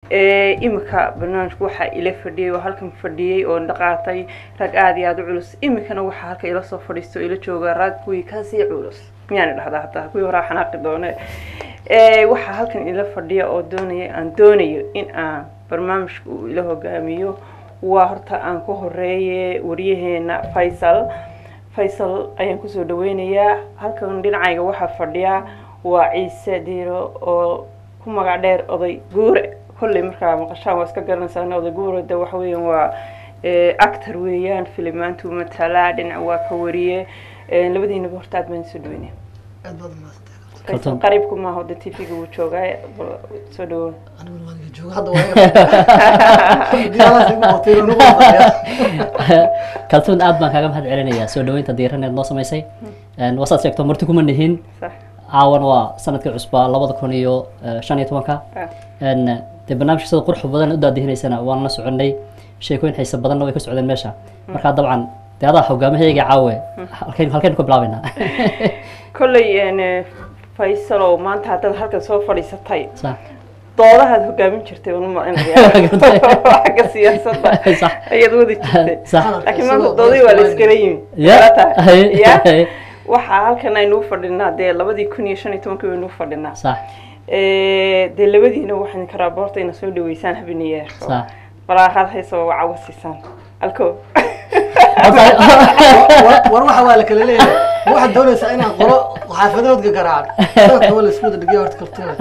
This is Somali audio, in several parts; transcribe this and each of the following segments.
imika barnaamijku waxa ila fadhiyay oo halkan fadhiyay oo dhaqaatay rag aad iyo aad u culus imikana waxa halka ila soo fadhiisto ila jooga rag kuwii ka sii culus miyaan dhahdaa hataa kuwii hore xanaaqi doone waxa halkan ila fadhiya oo doonayo in aan barnaamijku ila hogaamiyo waa horta aan ku horeeyay wariyaheena Faisal ayaan ku soo dhaweynayaa halkan dhinacayga waxa fadhiya waa Ciise Diiro oo ku magac dheer oday guure كل مركا مقشان واسكجرنا سنة وذجور ده وحوي وأكثر ويان فيلمان تومتلا دين عواكورية اللي بدي نبورتات من سودويني. قريبكم ما هو ده تيجي وشوجا سودو. أنا من وين جوجا هذا وين. كلتون أب ما كلام هذا علنيا سودوين تديرنا النص ما يسي. وصلت سكتور مرتكم منهين. صح. عاون وسنة كعصبة لبض كونيو شانية تومكا. إن برنامج سيد قرح بدن أدى هنا سنة وأنا سعني شيء حسب بدن ويكسر على المشى مركز طبعا هذا حقامه هيجي عاوي هالكين كبلابنا كل يعني فيصل وما أنت هذا هالك سوف ليستاي صح طالع هذا حقامين شرتي وما أنا حق السياسة صح هي دودي صح لكن ما دودي ولا سكريم يا وحال كنا نوفر لنا ده لبدي كوني شنو تمكن نوفر لنا صح دي لبدينا waxaan ka raabortayna soo dhaweysaan habiniyeer صح bala hal hayso wacawsiisan alko war waxa waa la kala leeyahay waxa doonaysa in aan qoro xaafadoodka garaac dadka wala isku dhigay horta kartuna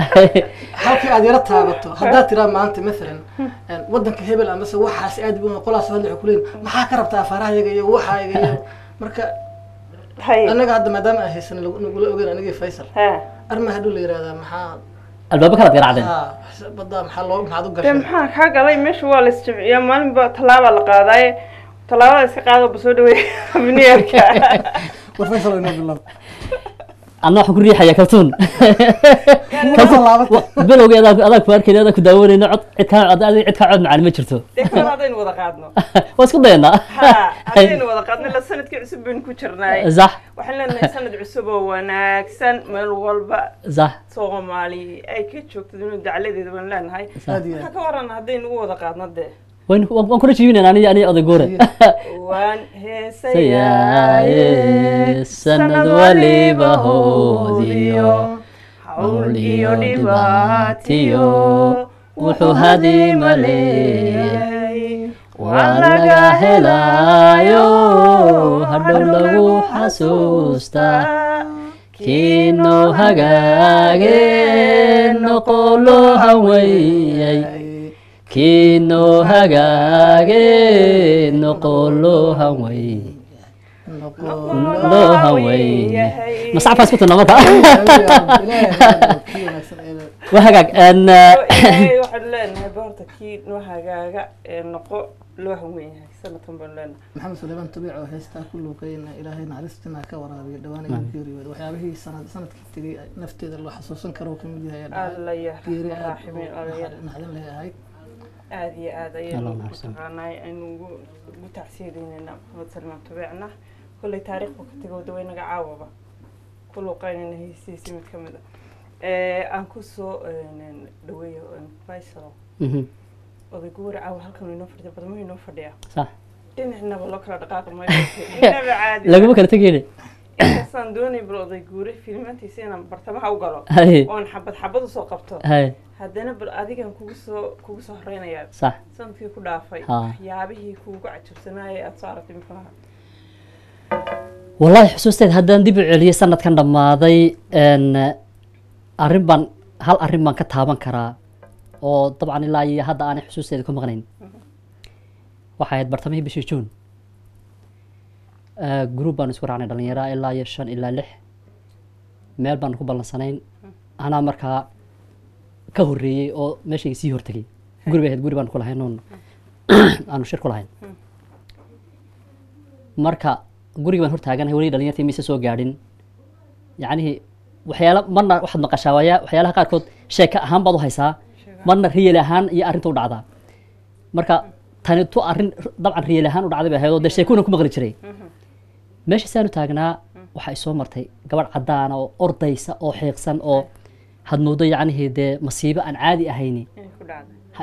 halkii aad yara taabato hadaa tira maanta mesela wadanka hebel ama waxaas aad buu qolaas hadal xukuleen maxaa ka rabtaa farahayaga iyo waxaayaga iyo marka anaga hadda maadaama ay haysan lagu ogeyn aniga Faisal arma haduu la yiraahdaa maxaa الباب كلا تقرعدين. بدأ محلو محدود قرش. محا كاغلاي مش هو الاستماع مالن بطلابة لقاضي طلابة استقاضة بسودوي بنيركا. وفيصل إنه بالله. أنا حكون ريحة يا كرتون. بلو هذا كبار كذا هذا كداوري نعط عد مع المجرتو. دكتور هذين وضع قادنا. واسكت ضينا. هذين وضع قادنا لسنة كعسب بين كوشرناي. صح. وحنا سنة عسبة وناكسن من الغلبة. صح. صومالي أي كتشوك تدون دعلي ذي دون لان هاي. كورنا هذين وضع قادنا ده. وين كل شيء فينا أنا أذكره. وان هي سياي سند ولي بهوديو حوليو دباتيو وحو هدي ملي وعلقا هلايو هدو لغو حسوستا كينو هقاقين نقولو هويي كينو هاجي نقولو هوي نقولو هوي مصعب فاسبت النمط وهاجاك ان واحد لنا بورتا كي وهاجاك نقولو هوي سنة بلنا محمد سليمان تبيعه هيستا كله كينا إلهي نعرفتنا كورابي دواني يكيري وحيابه سنة كتير نفتي الله حسوسن كروكم جهة الله يرحمه الراحمين نحلم لها هاي هذه تقاناي إنه متعسيرين محمد سلمان تبعنا كل تاريخ وكتجو دوينا عاوبة كل قاين إنه هي سياسي متكملة أنكسو دوية فايسل وذكور عاو هالكم ينفرد بدو ما ينفرد يا صح إن إحنا بالله دقائق ما ينفرد عادي لا بكرة تجيني صندوني بروديجوري فيلم أنت سينا برتبها أو قلو وأنا حبض وسوقفته هذانا بالأديك أن كوسو هرينا يا صح سنت في كل فاي يا به كوجع تبصنا أتصارت بمفهوم والله حسوستي هذا ندي بعلي سنة كان دماضي إن أريبان هل أريبان كتابان كرا وطبعا الله هذا أنا حسوستي كم غنين وحياة برتمه بشيشون جروب نسكر عن الدنيا إلا يشان إلا لح مال بنكو بالنسانين أنا مركا كهوري أو ماشي سيهور تجي جروب بنكو لهين نون أنا شركو لهين مركا جروب بنهور تاجن هوري الدنيا تيميس سو جاردين يعني وحيالا مرنا واحد مقشاوية وحيالا كاركود شيء أهم بعضه هيسا مرنا هي لهان يأرين تود عذا مركا تاني تو أرين طبعا هي لهان ودعذا بهذا ده شيء يكون غير شيء ماشي سانو تاجنا waxay soo martay gabadh cadaan oo ordaysa oo xiiqsan oo had moodo yacni hede masiibo aan caadi ahayn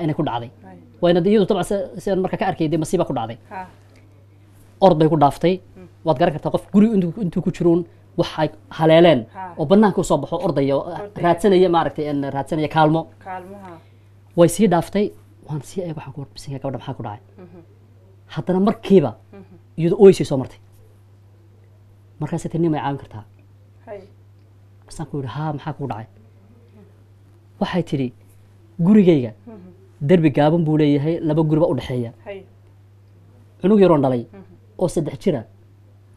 inay ku dhacday هاي wayna iyadu dabcan sidaan marka ka arkay dee masiiba ku dhacday ها ord bay ku dhaaftay waad garan kartaa qof guri intuu ku jiroon waxay haleeleen oo banaanka u soo baxo ordaya raadsanaya maaragtay in raadsanaya kaalmo كالمها way sii dhaaftay waan sii eeg waxaan ku warbisinaya gabadha maxaa ku dhacay haddana markiiba iyadu ooysay soo martay markaasay tani may caawin kartaa هاي basaan ku yidhi haa maxaa kugu dhacay waxay tidhi gurigayga derbi gaaban buu leeyahay laba guriba u dhexeeya هاي cunug yaroon dhalay oo 3 jira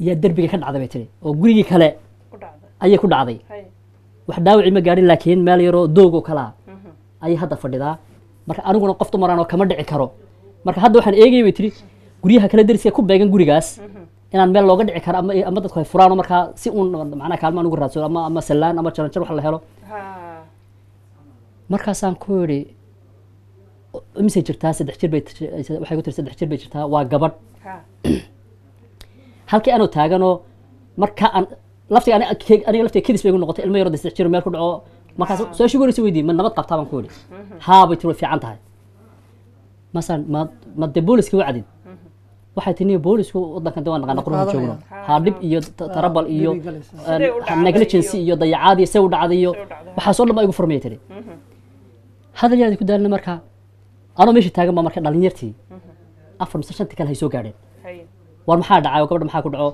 yaa derbiga ka dhacday bay tidhi oo gurigii kale ودعده ayay ku dhacday هاي wax dhaawici ma gaadhin laakiin meel yaroo doog oo kala ayay hadda fadhidaa marka aniguna qof dumaraan oo kama dhici karo marka hadda waxaan eegayay bay tidhi guryaha kale dersiga ku beegan gurigaas inaan meel looga dhici karo ama dadku ay furaan oo markaa si uun macnaha kaalmo aan ugu raadsado ama salaan ama jaranjar wax la helo ها markaasaan ku yidhi imisay jirtaa 3 jir bay waxay ku tiri 3 jir bay jirtaa waa gabadh ها halkii aanoo taaganoo marka aan laftiga aniga laftiga kedis bay igu noqotay ilmo yaro 3 jir meel ku dhaco markaas soo shuguraysa weydii ma nabad qabtaa baan ku yidhi haa bay tiri way fiican tahay masaan ma de booliska wacdid waxay tini boolisku wadankan dawaan naqaan qurux joogno ha dib iyo tarabal iyo negligence iyo dayacaad iyo soo dhacday iyo waxa soo dhama igu furmay tiri hadal yaadi ku daalna marka anoo meeshii taagan ba marka dhalinyartii afar mise shantii kale hay soo gaadheen هاي war maxaa dhacay gabadha maxaa ku dhaco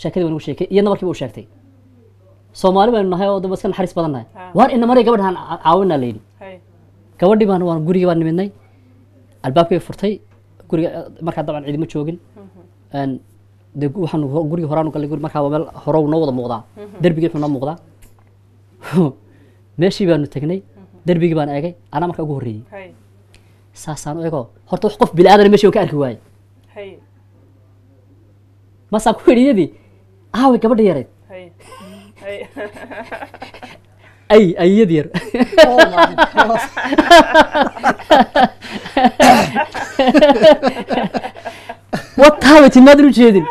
sheekadii waan ugu sheekay iyadna markiiba u sheegtay Soomaali baynu nahay oo dad iska naxariis badan nahay war in maray gabadhan caawina leeydi هاي gabadhii baan waan guriga baan nimidnay albaabkay furtay guriga marka dabcan ciidamo joogin aan de waxaan guriga horaan u galay guriga marka meel hore uu noo wada muuqdaa darbigii wuxuu noo muuqdaa meeshii baanu tagnay darbigii baan eegay ana marka ugu horeeyay هاي saasaan u eego horta wax qof bil aadan meeshii uu ka arki waayay هاي masaan ku yidhi aawe gabadha yareed هاي هاي ay iyad yar Oh my God. what have you mother jeedin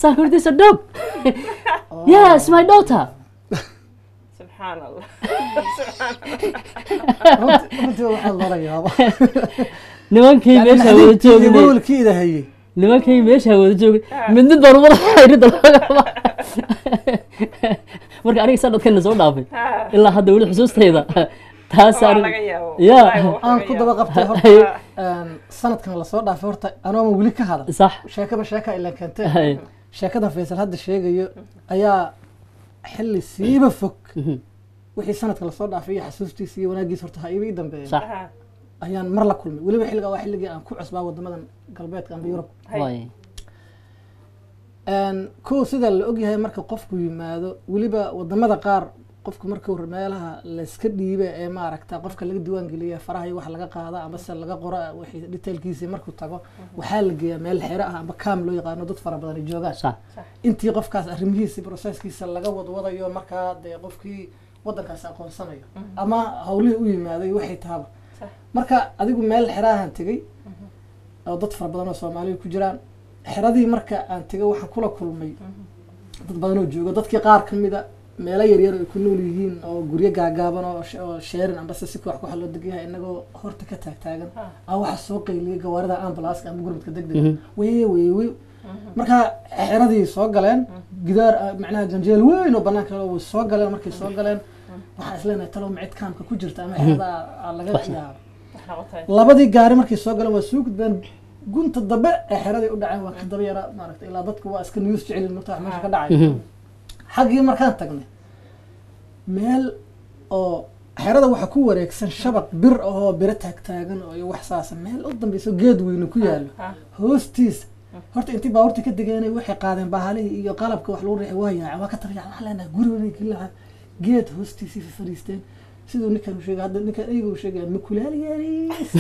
saan ku yidhi this a dog yes my daughter سبحان الله runtii waxaa lala yaaba nimankii meesha wada joogay gobolkiida hayay nimankii meesha wada joogay mid baan wada xiriirada laga marka aniga sanadkan soo dhaafay ilaa hadda wali xusuustayda taasaan ya aan ku daba qabtay horta sanadkan la soo dhaafay horta anoo wali ka hadal sax sheekaba sheeka ila keentay sheekada Faysal hadda sheegayo ayaa xilli siiba fog wixii sanadka la soo dhaafay xasuustiisa iyo wanaagiisa horta ha iibi dambeeyay sax ayaan mar la kulmay waliba xilliga waa xilligii aan ku cusbaa wadamadan galbeedka ama Yurub way ko sida la og yahay marka qofku yimaado waliba wadamada qaar qofku marka uu meelaha la iska dhiibay ee ma aragta qofka laga diiwaan geliyo faraha iyo wax laga qaada ama se laga qoro wixii detailkiisa markuu tago waxa la geeyaa meel xira ah ama kaam loo yaqaano dad fara badan joogaan sax intii qofkaas arrimihiisa processkiisa laga wadayo marka de qofkii wadankaas aqoonsanayo ama hawlihii u yimaaday waxay taaba marka adigu meel xiraahan tagay oo dad fara badan oo Soomaaliyeed ku jiraan xiradii marka aan tagay waxaan kula kulmay dad badan oo jooga dadkii qaar kamida meelo yar yar ay ku nool yihiin oo guryo gaagaaban oo sheerin amba si koox ku xallo degayahay inagoo horta ka taagan waxa soo qayliyay gawaarida ambulance ama gurmadka degdeg way marka xiradii soo galeen gidaar macnaha janjeel weyn oo banaanka oo soo galeen markay soo galeen waxa isleenahay talo macid kaamka ku jirta ama xirada laga yaabo labadii gaari markay soo galeen waa soo gudbeen gunta dambe ee xiradii u dhaceen waa ka daba yara maaragtay ilaa dadku waa iska news jecel markaa meesha ka dhacay xaqii markaan tagnay meel oo xirada waxa ku wareegsan shabaq bir oo bira taagan oo wax saasa meel u dambayso geed weyn ku yaalo hoostiis horta intii baawartii ka degeenay waxay qaadeen bahalihii iyo qalabka wax lagu riixay waa ka tarjaan waxa leenahay guriga kila geed hoostiisii fariisteen sidoo ninkan uu sheegay hadda ninkan ayagu uu sheegay makulaal yaris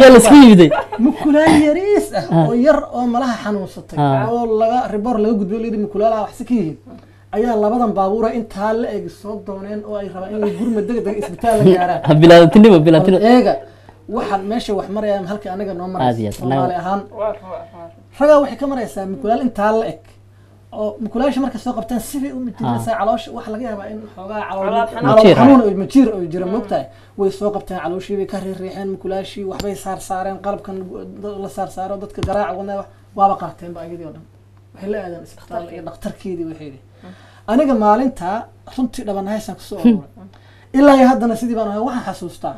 ya la skiiday makulaal yaris oo yar oo malaha xanuunsatay oo laga ribor laga gudbiyo leeyahay makulaalaha wax sakiin ayaa labadan baabuura inta la eeg soo dooneen oo ay rabaan in gurma degdeg isbitaal la gaaraan bilaantinimo eega waxaan meesha wax marayaan halka anaga noo maray Soomaali ahaan raga waxay ka maraysaa makulaal inta la eeg oo mukulaasha marka soo qabtaan sidii u midinaysa caloosh wax laga yaabaa in xoogaa Calool xanuun oo majiir oo jira moogtahay way soo qabtaan calooshii bay ka riixeen mukulaashii waxbay saareen qalabkan la saaro dadka garaac wadna waaba qaateen ba ayadii oo dhan waxay la aadaan isbitaal iyo dhakhtarkeedii waxay aniga maalinta runtii dhabanahaysan ku soo ururay ilaa haddana sidii baan waxaan xasuustaa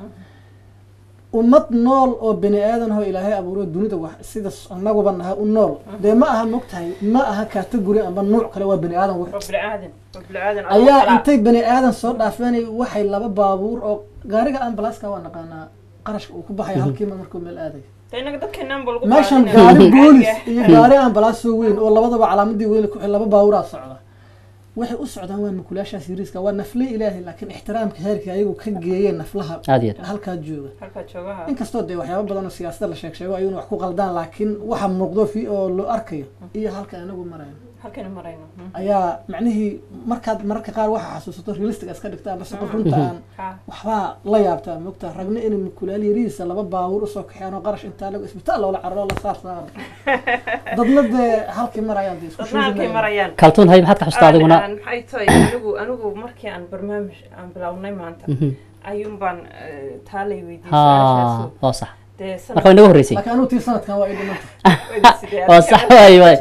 ummad nool oo bani aadan oo ilaahay abuuro dunida wax sida anaguba nahay u nool de ma aha mogtahay ma aha category ama nooc kale waa bani aadan wax bini aadan ayaa intay bani aadan soo dhaafeenay waxay laba baabuur oo gaariga ambulance-ka waa naqaanaa qarashka uu ku baxay halkii markuu meel aaday inaga dadkeenan bal ugu meeshan gaari boolis iyo gaari ambulance oo weyn oo labadaba calaamadii weyn ku xil laba baabuur socda waxay u socdaan waa mukulaasha siriiska waa nafle ilaahi laakiin ixtiraamka heerka ayagu ka geeyeen naflaha halka jooga inkastoo de waxyaabo badan oo siyaasadda la sheegsheego ayuuna wax ku qaldaan laakiin waxa muuqdo fi oo loo arkayo iyo halka anagu marayno ayaa macnihii marka qaar waxa xasuusato realistic iska dhigtaa bas qof runta aan waxba la yaabtaa moogtaa ragna in mukulaal yariisa laba baabuur usoo kaxeen oo qarash intaa lagu isbitaal loola cararo la saar dadna de halkii marayaan isku marayaan kaltuun hay maxaad ka xustaa adiguna maxay tahay anigu markii aan barnaamij aan bilownay maanta ayuun baan taalay weydiisay waa sax marka way naga horeysay laakiin anu tii sanadkan waa idin waa sax way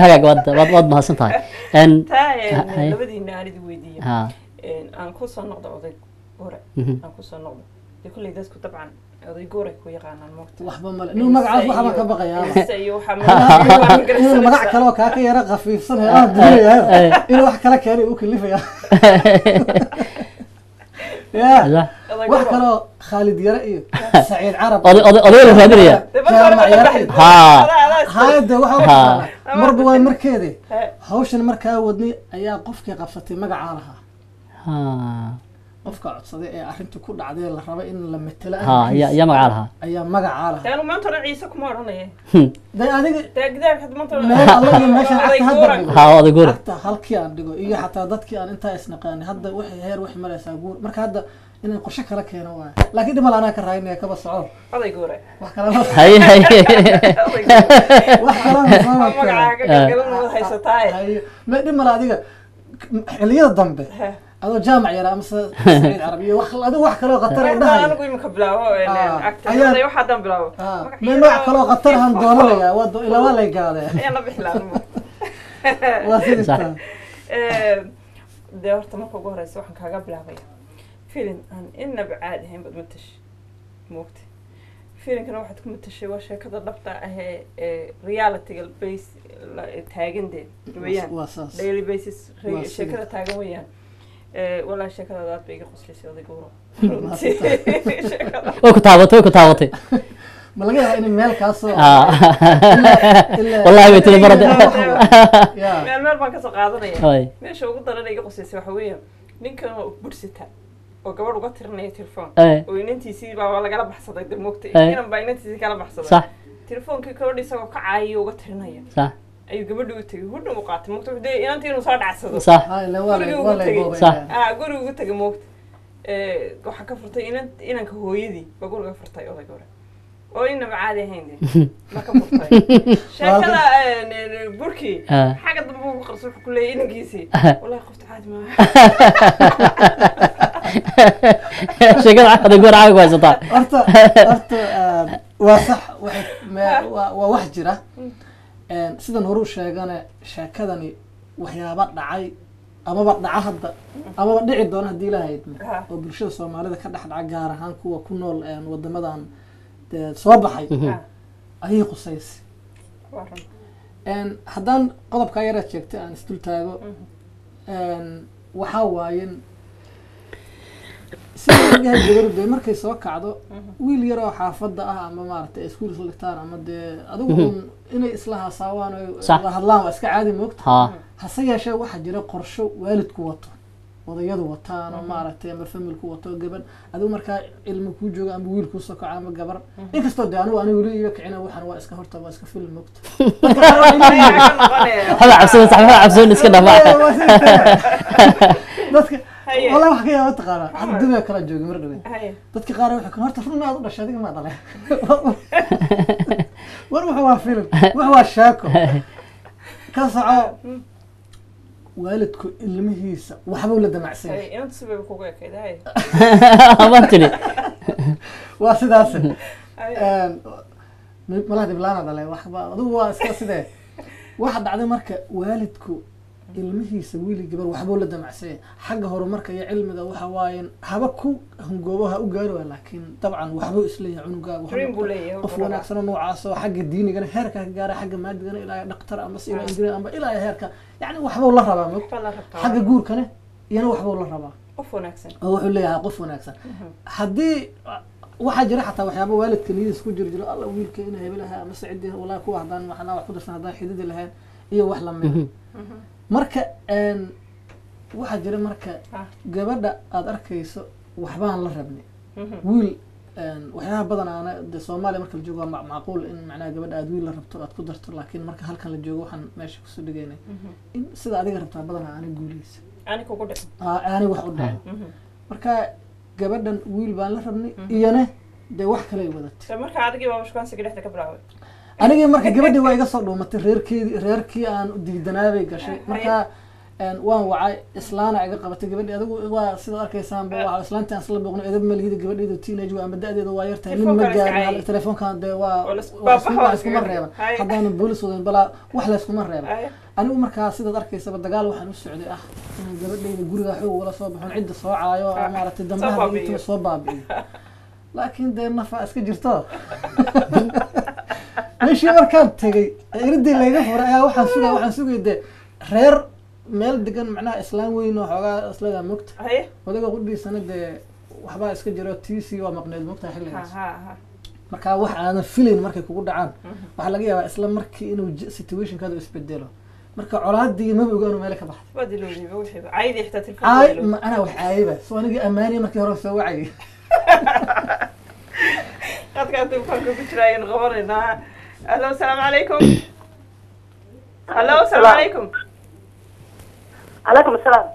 hagaag wad mahadsan tahay labadiina aan idin weydiiyay aan ku soo noqdo oday gore aan ku soo noqdo kulli dadku dabcan oday gore ku yaqaanaan moogta waxba male inuu magacaas waxba ka baqayaa iyo waxa inuu magac kale oo ka yara qafiifsan ee aan duunayaa inuu wax kale keenay uu kalifaya يا وحكرو خالد يرقي سعيد عرب أضيء الهادرية جامع يرقي هذا وحكرو مربوي مركيدي هوشن مركا ودني أيا قفكي قفصتي مقعارها qofka codsaday ee arintu ku dhacday la raba in la metelo ya magacaalaha ayaa magacaalaha taanu maanta ciise kuma oranayay day adiga taagdaar had maanta Allah iyo meesha ha oday goor hatta halkii aan dhigo iyo hatta dadkii aan inta isnaqaan hadda waxay heer wax maraysaa guur marka hadda inaan qorshe kala keeno waa laakiin dhimal anaa ka raayna ka basoco oday goor wax kala hay wax kala magacaaga galgalnoo haysataay ma dhimal adiga xiliyada dambe adoo jaamac yara ama Saciid Carabiya wax adoo wax kale oo qatar ah dhahay anigu imka bilaabo agtay waxa dan bilaabo ma kale oo qatar han doonaya wado ila waa lay gaaday ayna bixlaano waa sidii de horta marka ugu horeysa waxaan kaaga bilaabay filim aan inaba caadi ahayn bad matash moogtay filimkana waxaad ku matashay waa sheekada dhabta ah ee reality base taagandeed weeyaan daily basis sheekada taagan weeyaan ولا شكل ذات بيجي قصلي سيدي قورو وكتابتي ما لقيها إني ميل كاسو والله بيت المرض ميل ما كسر قاضي ماشي وقدر أنا يجي قصلي سوحوية نينك برستها وقبل وقت رني تلفون وينتي سي بابا ولا قلب حصل ضد الموقتي هنا باينتي سي قلب حصل صح تلفون كيكودي سو كعاي وقت رني صح أي قبل دوتي هو نمقات موقت بدي أنتي نصار عسل صح هاي لا ولا صح قولوا قلت موقت waxa ka furtay inanka hooyadii bagur ka furtay oday gore oo inaba caadi ahayn ma ka furtay sheekada burki xaga dambe uu qarso ku leeyahay inankiisi wallahi qofta caadi ma sheekada oday gore caadi waa sata horta waa sax waa wax jira sidan horu sheegana sheekadani waxyaabo dhacay amaba dhaca hadda amaba dhici doona hadii la hayd oo bulshada Soomaalida ka dhaxdhaca gaar ahaan kuwa ku nool wadamadan soo baxay ayay qusays haddaan qodobka yara sheegtay aan isdul taago waxa waayeen sidii gabardu markay soo kacdo wiil yar oo xaafada ah ama maartay iskuul dhigtaan ama adigu inay isla hasaawaan oo hadlaan waa iska caadi moogta hase yeeshee waxa jira qorsho waalidku wato odayadu wataan oo maartay ama familku wato gabadh adigu markaa ilmo ku jooga ama wiil ku soo kaca ama gabar inkastoo anigu wali iyo kicina waxaan waa iska horta waa iska film moogta hada cabsan sax hada cabsan iska dhamaa dadka والله wax ka yaabo taqaana hadda kala joogi mar dhawe dadka qaar waxa ka horta furnaad u dhashay adiga ma dhalay war waxa waa film waxa waa shaako ka soco waalidku ilmihiisa waxba la damacsan yahay inta sabab kugu ekeeday amantini waa sidaas malaha diblaana dhalay waxba adigu waa iska sidee waxa dhacday marka waalidku ilmihiisa wiil gabar waxba la damacsan yahay xagga horumarka iyo cilmiga waxa waayeen haba ku hungoobaha u gaaro laakiin dabcan waxba isleeyahay cunugaaga qof wanaagsan oo noocaas oo xagga diiniga heerka ka gaara xagga maadiga ilaa dhaqtar ama si injineer ama ilaa heerka yani waxba la rabaa xagga guurkana iyana waxba la rabaa qof wanaagsan oo wuxuu leeyahay qof wanaagsan haddii waxa jira xataa waxyaabo waalidka niyadiisa ku jiro alla wiilka inuu hebelaha ama sacidii walaa ku wahdaan waxna wax ku darsan haddaan xididi lahayn iyo wax la mid marka waxa jira marka gabadha aad arkayso waxbaan la rabnay wiil waxyaaba badan aan de Soomaaliya marka la joogo macquul in macnaha gabadha aad wiil la rabto aad ku darto laakiin marka halkan la joogo waxaan meesha ku soo dhigaynay in sida adiga rabtaa badan aan guulayso ani kugu dhig ani wax u dhaay marka gabadhan wiil baan la rabnay iyana de wax kale ay wadatay marka adigii waa mushkaansiga dhexda ka bilaaway anigii marka gabadhii waa iga soo dhuumatay reerkii aan u diidanaabay gashay marka waan wacay islaana iga qabatay gabadhii adigu waa sida arkaysaan waa islaantii aan isla booqnay edab malihida gabadheedu teenage waa ama da'deedu waa yartahay nin ma gaarin telefoonkan de waa iskuma reeban haddaan boolis wadan balaa wax la iskuma reeban anigu markaa sidaad arkaysaba dagaal waxaan u socday inaan gabadhayda guriga xoog wala soo baxon cidda soo caayo maaragtay dambaha inta soo baabi'iyo laakiin dee nafa iska jirto meeshii markaan tegay iridii layga furay ayaa waxaan sugay dee reer meel degan macnaha islaan weyn oo xoogaa islaga mogta odaga qudhiisana dee waxbaa iska jiro TC waa maqneed mogta xilligaas marka wax aan filayn markay kugu dhacaan waxa laga yaabaa isla markii inuu situationkaadu isbedelo marka colaadii ma ogaano meel ka baxay wadilooyay wixii caaydi xitaa telefoon ana wax caayba soo aniga amaani markii hore soo wacay qadka telefoonka ku jira in qabanayna hello السلام عليكم hello السلام عليكم عليكم السلام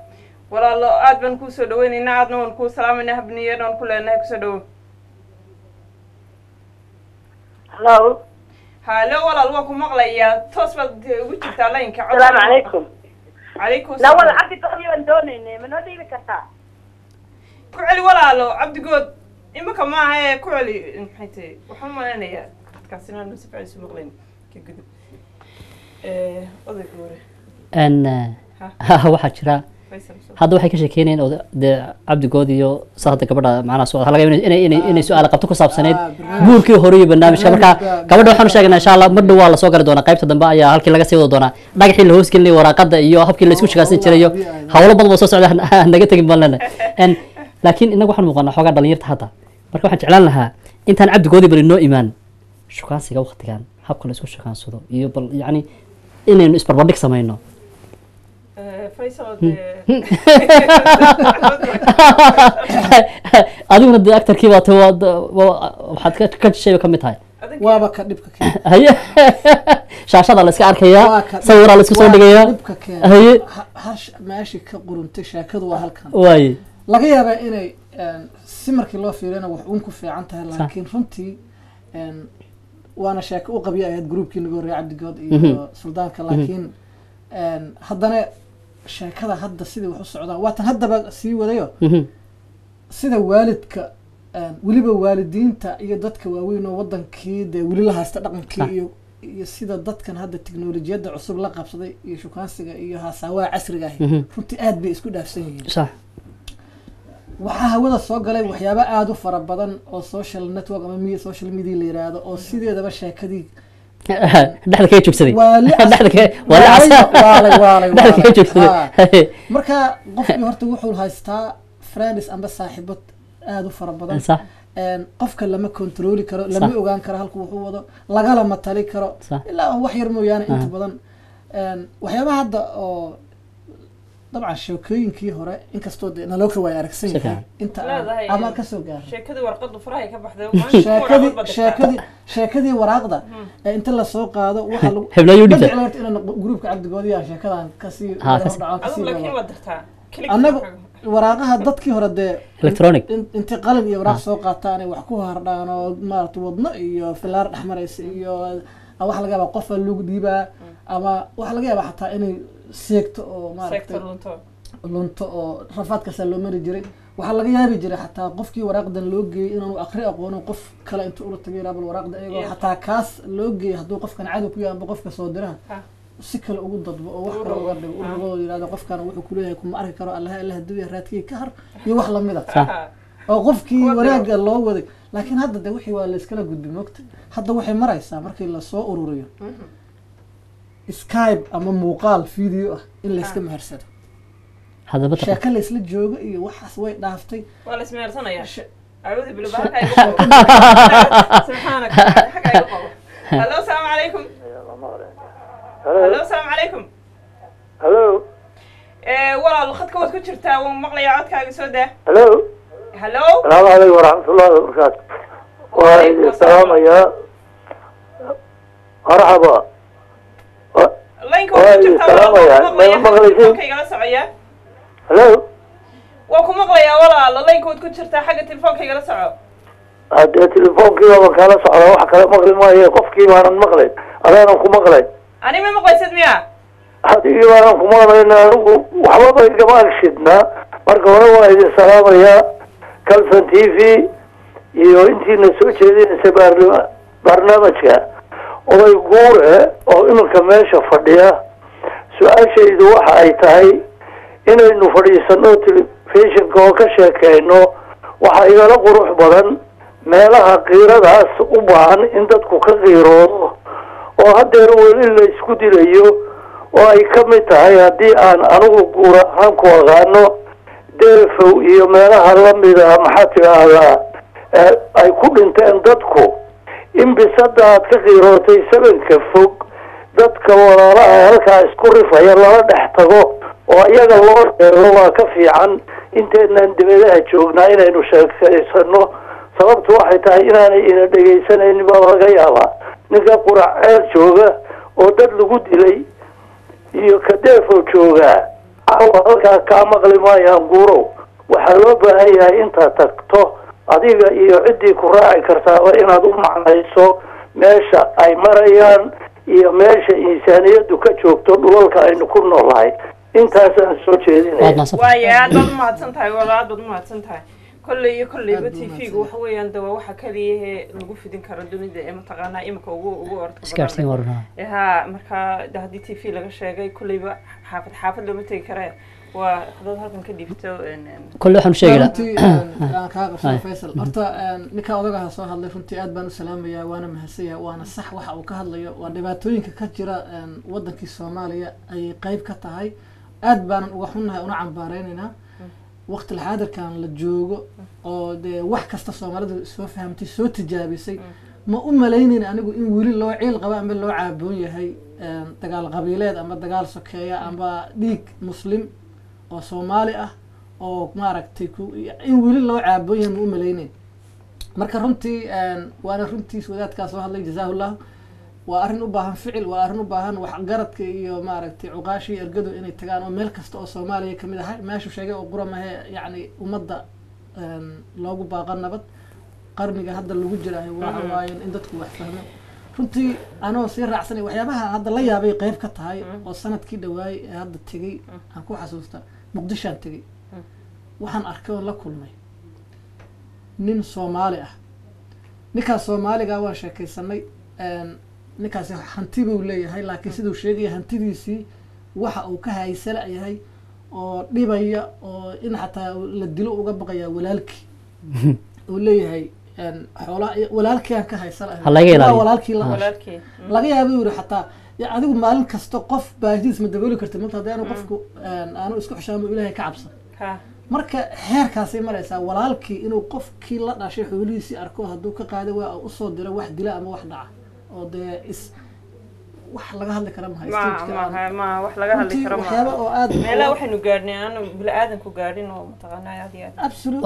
والله aad baan ku soo dhaweynayna aadna waan ku salaamayna habniyeena waan ku leenahay ku soo dhaw hello والله waa ku maqlaya toos baad ugu jirtaa line-ka السلام عليكم عليكم لا والله عبد تقريبا دونين من ودي بكتا ku celi walaalo cabdigood imaka ma aha ku celi maxay tahay waxaan maleynayaa kaasina noo sifay soo maqleen ka gudub oday goore waxaa jira hadda waxay ka sheekeynayeen oo cabdigood iyo saxda gabadha macnaha soo laga inay su'aal qabto ku saabsaneed guurkii hore iyo barnaamijka marka gabadha waxaan sheegnaa insha Allah mar dhow waa la soo gali doonaa qaybta dambe ayaa halkii laga sii wada doonaa dhagaxii la hoos gelinay waraaqada iyo habkii la isku shaqaysan jiray iyo hawlo badan oo soo socda naga tagin balana laakiin inagu waxaan muuqanaa xogaa dhalinyarta hadda marka waxaan jeclaan lahaa intaan cabdigoodi bari noo imaan shukaansiga waqtigan habka la isku shaqaansado iyo bal yani inaynu isbarbardhig samayno adiguna de actorkii baa ta waxaad ka shay ka mid tahay waaba ka dhibka haye shaashada la iska arkayaa sawiraa la isku soo dhigayaa haye meeshii ka quruntay sheekadu waa halkan waaye laga yaabaa inay si markii loo fiirina wax uun ku fiican tahay laakiin runtii وانا شاك وقبيا هاد جروب كي نقول ريا عبد الجود إيه سلطانك لكن هذا شاك هذا هذا سيد وحص عضا واتن هذا بقى سي وذيو سيد والدك ولي بوالدين تا يدتك واوين ووضن كيد ولي لها استقم كي يسيد ضد كان هذا التكنولوجيا ده عصب لقب صدي يشو كان سجى إياها سواء عصر جاهي كنت قاعد بيسكود نفسه صح waxaa hawada soo galay waxyaabo aad u fara badan oo social network ama social media la yiraahdo oo sideedaba sheekadii dhaxda ka joogsaday dhaxda ka joogsaday marka qofkii horta wuxuu haystaa friends amba saaxiibad aad u fara badan qofka lama controli karo lama ogaan karo halka wuxuu wado lagala matali karo ilaa wax yar mooyaane inta badan waxyaabaha hadda oo طبعا شوكين كي هراء إنك استود نلوك ويا أركسين أنت أما كسر جار شكدي ورقة فراي كبحدة شكدي ورقة أنت اللي سوق هذا وحلو حبلا يودي بدي أعرف إن جروب عبد الجودي عشان كذا كسي أنا ورقة ضد كي هراء ده إلكترونيك انتقال يوراق سوق تاني وحكوها هردان ما توضنا في الأرض الأحمر أو واحد لقى قفل لوج ديبا أما واحد لقى حتى إني seegto oo maaragtay lunto oo rafaadkaasa loo mari jiray waxaa laga yaabi jiray xataa qofkii waraaqdan loo geeyey inaanu aqri aqoonin qof kale intuu ula tagay raabal waraaqda iyagoo xataa kaas loo geeyey hadduu qofkan cadow ku yahay amba qofka soo diraha si kale ugu dadbo oo wax kale uga dhigo urugoo yidhahdo qofkan wuxuu kuleeyahay kuma arki karo allaha duya raadkii ka har iyo wax lamid a oo qofkii waraaga loo waday laakiin hadda de wixii waa la iskala gudbi moogta hadda waxay maraysaa markii lasoo ururiyo Skype ama muuqaal video ah in la iska mehersado هذا بطل sheeko la isla joogo iyo waxaas way dhaaftay waa la ismeersanaya أعوذ بالله سبحانك حق أيقظ هلو السلام عليكم هلو السلام عليكم هلو والله الخط كوت كجرتا ومقلي عودكاga soo daa هلو هلو السلام عليكم ورحمة الله وبركاته وعليكم السلام يا مرحبا laynka ku jirtaa kayga socaya هلو waa ku maqlayaa walaal laynkood ku jirtaa xagga telefonkayga la soco هذا تليفونكي ما كان صعب واحد كلام مغري ما هي قفكي ما نمغلي أنا كمغلي ani ma maqlaysid miya هذه ما كمغلي أنا وحوض الجمال شدنا مركب واحد السلام يا كلفن تي في يو أنتي نسوي شيء سبار برنامجها ويقول أو إنه كمان شفديا سؤال شيء ذو حايتاي إنه فريسانو تلفزيون كوكشة كأنه وحيلا قروح بدن meelaha qiiradaas u baahan in dadku ka qiiroodo oo haddeer weli la isku dilayo oo ay ka mid tahay haddii aan anigu guur ahaan ku aqaano deefow iyo meelaha lamida maxaa tidhaahdaa ay ku dhinteen dadku in bisada aad ka qiirootay sabanka fog dadka walaalaha halkaa isku rifaya lala dhex tago oo iyaga loo sheego waa ka fiican inteenaan dibadaha joognaa inaynu sheekeysano sababtu waxay tahay inaanay ina dhegaysanaynin baa laga yaabaa ninka qurac ceel jooga oo dad lagu dilay iyo kadeefo joogaa halkaa kaa maqli maayaan guurow waxaa loo baahan yahay intaad tagto adiga iyo ciddii ku raaci kartaaba inaad u macnayso meesha ay marayaan iyo meesha insaaniyaddu ka joogto dhulalka aynu ku noolahay intaasaan soo jeedinaya waayo aad baad umahadsan tahay walaal aad baad umahadsan tahay كل TV وحوي عند وواحد كذي نقول في دين كردوني ده متقنا إما كوجو أرد سكارتين ورنا ها مركا ده دي TV لقى شيء كل يبقى حافظ لو متذكره وهذا هذا كذي فتو كل واحد شيء لا كاغا فيصل أرتا نكا أوضاعها صار هذا فنتي أدبان السلام يا وأنا مهسية وأنا صح وح وكهذا ودباتوين ككتيرة ودك الصومالية أي قيب كتاعي أدبان وحنا ونعم باريننا وقت الحاضر كان للجوجو أو ده واحد كاست صومالي سو فهمتي سو تجابسي ما ملايين أنا أقول إن ولي لو عيل قبائل من لو عابون هي دجال قبيلات أما دجال سكية أما ديك مسلم أو صومالي أو ماركتيكو إن ولي لو عابون ما ملايين مركا رمتي وأنا رمتي سودات كاس الله جزاه الله وأرنو باهن فعل وأرنو باهن وحجرت كي ماركتي عقاشي أرجدوا إني تجانو ملك استو صومالي كمية ماشي شيء وقرا ما هي يعني ومضى لوجو باقنا بط قرني هذا اللي وجرا هو واين إن دتكم وحفهمه كنتي أنا وصير رعسني وحيابها هذا اللي يبي قيف كتاي والسنة كده واي هذا تجي هنكون حسوسته مقدشان تجي وحن أركون لكل ماي نين صومالي نكا صومالي جوا شكل سنة ninkaasi hanti buu leeyahay laakiin sidoo sheegay hantidiisii waxa uu ka haysala yahay oo dhibaya oo in xataa la dilo uga baqaya walaalkii uu leeyahay xoolaha walaalkii aan ka haysala walaalkii laga yaabo inuu xataa adigu maalin kasta qof baahdiis ma dabooli kartid marka hadaan qofku aanu isku xishaamo ilaahay ka cabsan marka heerkaasi maraysa walaalkii inuu qofkii la dhashay xoolihiisii arko haduu ka qaado waa u soo diro wax dila ama wax dhaca oo de is wax laga hadli karo ma wax laga hadli karo waxyaabo oo aad meela waxaynu gaarnay aan bil aadan ku gaarin oo mataqaanaa aad iyo aad absolute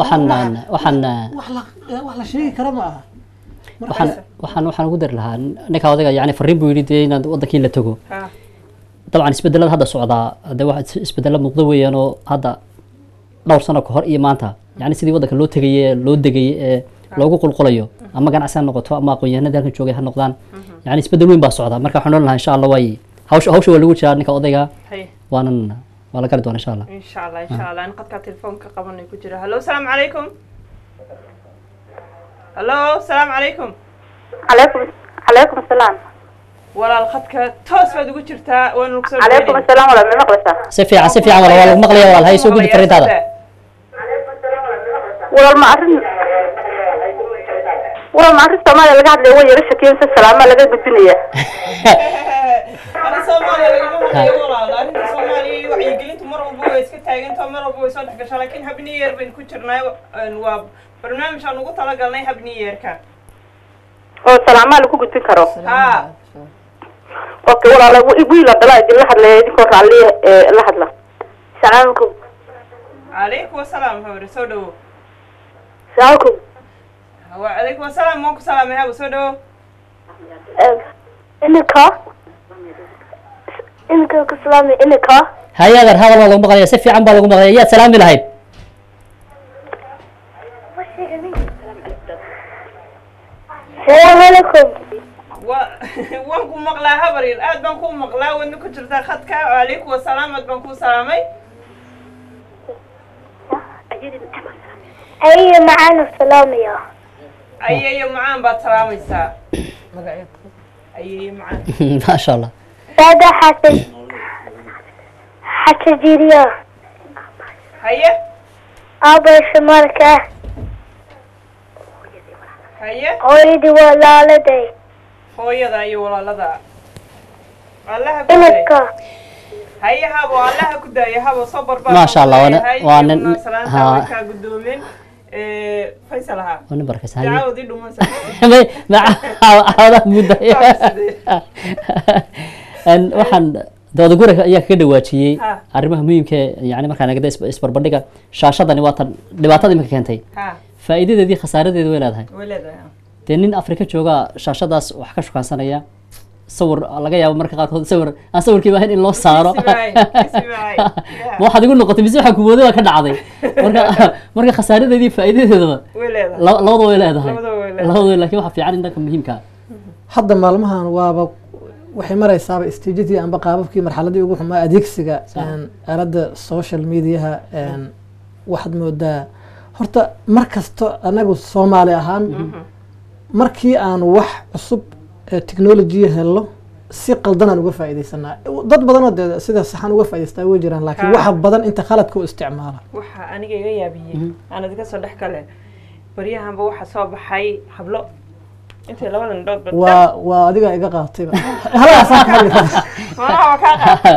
wax la sheegi karo ma aha waxaan ugu dar lahaa ninka odayga yani fariin buu yiri inaad wadankii la tago طبعا isbedelada hadda socda hada wax isbedelo muuqda weeyaan oo hadda dhowr sano ka hor iyo maanta yani sidii wadanka loo tagayay loo degay loogu qulqulayo ama ganacsi noqoto ama aqoonyahanada halkan joogay ha noqdaan yani isbedel weyn baa socda marka waxaan oran lahaa insha Allah way hawsha waa lagu jiraa ninka odayga waanan waa la gali doona insha allah إن شاء الله إن شاء الله أنا قد كان تلفون كقبلني كجرا هلو السلام عليكم هلو السلام عليكم عليكم السلام ولا الخط توس بعد قلت وين نكسر عليكم السلام ولا من مقلسة si fiican wala waa lagu maqlayaa walaal hay soo gudbi fariintaada ولا المعرفة Soomaaliya laga hadlay way yara shakiyeen si salaama laga gudbinaya أنا Soomaaliya laga hadlay walaal arrinta Soomaaliya wacyigelintu mar walba way iska taagantaa mar walba way soo dhexgashaa laakiin habni yeer bayn ku jirnaa waa barnaamij aan ugu talagalnay habni yeerka oo salaama lagu gudbin karo ها okay walaal wiil dala idin la hadlay idin kor raalli la hadla salaamkum عليكم السلام هوري سودو salaamkum وعليكم السلام ماكو سلام يا ابو سودو إنك كسلامي إنك hay adeer hadal waa lagu maqlayaa si fiican baa lagu maqlayaa yaad salaami lahayd السلام عليكم وانكم مقلا هبرين اد بانكم مقلا وانكم جرتا خدك وعليكم السلام اد بانكم سلامي أي معانا السلام يا اي معان باد سلاميسا اي معان ما sha allah هذا حتى جيريا هيا أبا شمالك هيا أريد ولا لدي hooyada iyo walaalada allaha ku إنك هيا هابو allaha ku daaya habo soo barbaar ما شاء الله waa nin ha ka gudoomin faysal ha waa nin barkaysan hay daawadi dhumansa hada muddo waxaan dooda guriga ayaa kaga dhawaajiyey arrimaha muhiimka yani markaan agada isbarbandhiga shaashadani waa tan dhibaatada imika keentay ha faa'iidadeedii khasaaradeedu way leedahay walaada dee nin afrika jooga shaashadaas wax ka shukaansanaya sawir laga yaabo marka qaarkood sawir aan sawirkiiba ahayn in loo saaro ma waxaad igu noqotay mise waxaa kumooday waa ka dhacday marka khasaaradeedii faa'iidadeedaba walaada labadaba way leedahay Labadaba labadaba laakiin waxaa fiican in dhanka muhiimka hadda maalmahan waaba waxay maraysaaba istiijadii amba qaababkii marxaladii ugu xumaa adeegsiga aaladda social mediaha waxaad moodaa horta mar kasto anagu Soomaali ahaan markii aan wax cusub technology hello si qaldan aan uga faa'iideysanaa dad badan oo sida saxan uga faa'iideystaa way jiraan laakiin waxa badan inta khaladka u isticmaala waxa aniga iga yaabiyay aan adiga soo dhex kale bariyahanba waxa soo baxay hablo intay labadan dood bad waa adiga iga qaatay halaas ka hadlay waa ka qaatay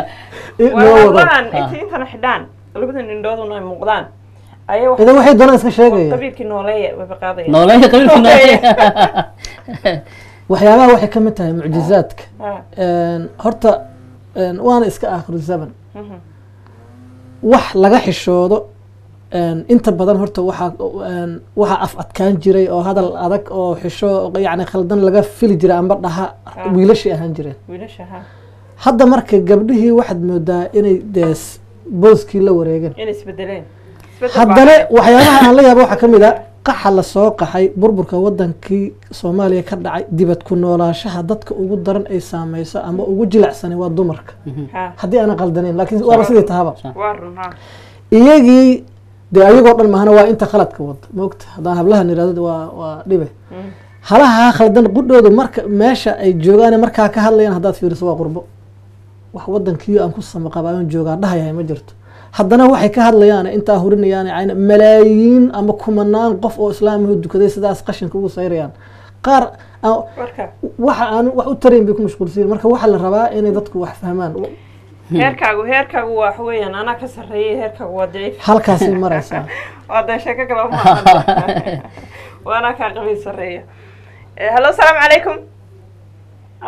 inta xidhaan labadan indhooduna ay muuqdaan ayaa idan waxay doonaan iska sheegaya qabiilkii nooleeye way baqaadaya nooleeye qabiilkii nooleeye waxyaabaha waxay ka mid tahay mucjizaadka horta waana iska aakhiru zaman wax laga xishoodo inta badan horta waxa af adkaan jiray oo hadal adag oo xisho yani khaldan laga fili jiray amba dhaha wiilashii ahaan jireen hadda marka gabdhihii waxaad moodaa inay dees booskii la wareegeen inay isbedeleen haddana waxyaabaha aan la yaabo waxaa ka mid ah qaxa la soo qaxay burburka wadankii Soomaaliya ka dhacay dibad ku noolaashaha dadka ugu daran ay saameyso ama ugu jilicsan waa dumarka haddii aan qaldaneyn laakiin waa sidii tahaba iyagii de ayagoo dhan mahana waa inta khaladka wada moogta haddaan hablaha niraadada waa dhibe halaha khaldan qudhoodu marka meesha ay joogaan markaa ka hadlayaan haddaad fiiriso waa qurbo wax wadankii aan ku samaqabaan joogaa dhahayahay ma jirto haddana waxay ka hadlayaan intaa hurinayaan ayna malaayiin ama kumanaan qof oo islaamiga dukaday sidaas qashinka ugu sayrayaan qaar waxa aan wax u tarin bay ku mashquulsan marka waxa la rabaa inay dadku wax fahmaan heerkaagu wax weeyaan ana ka sareeyay heerkaagu waa daciif halkaas ay maraysaa waa sheeko kale ma waana ka qabiil sareeya hello salaam alaykum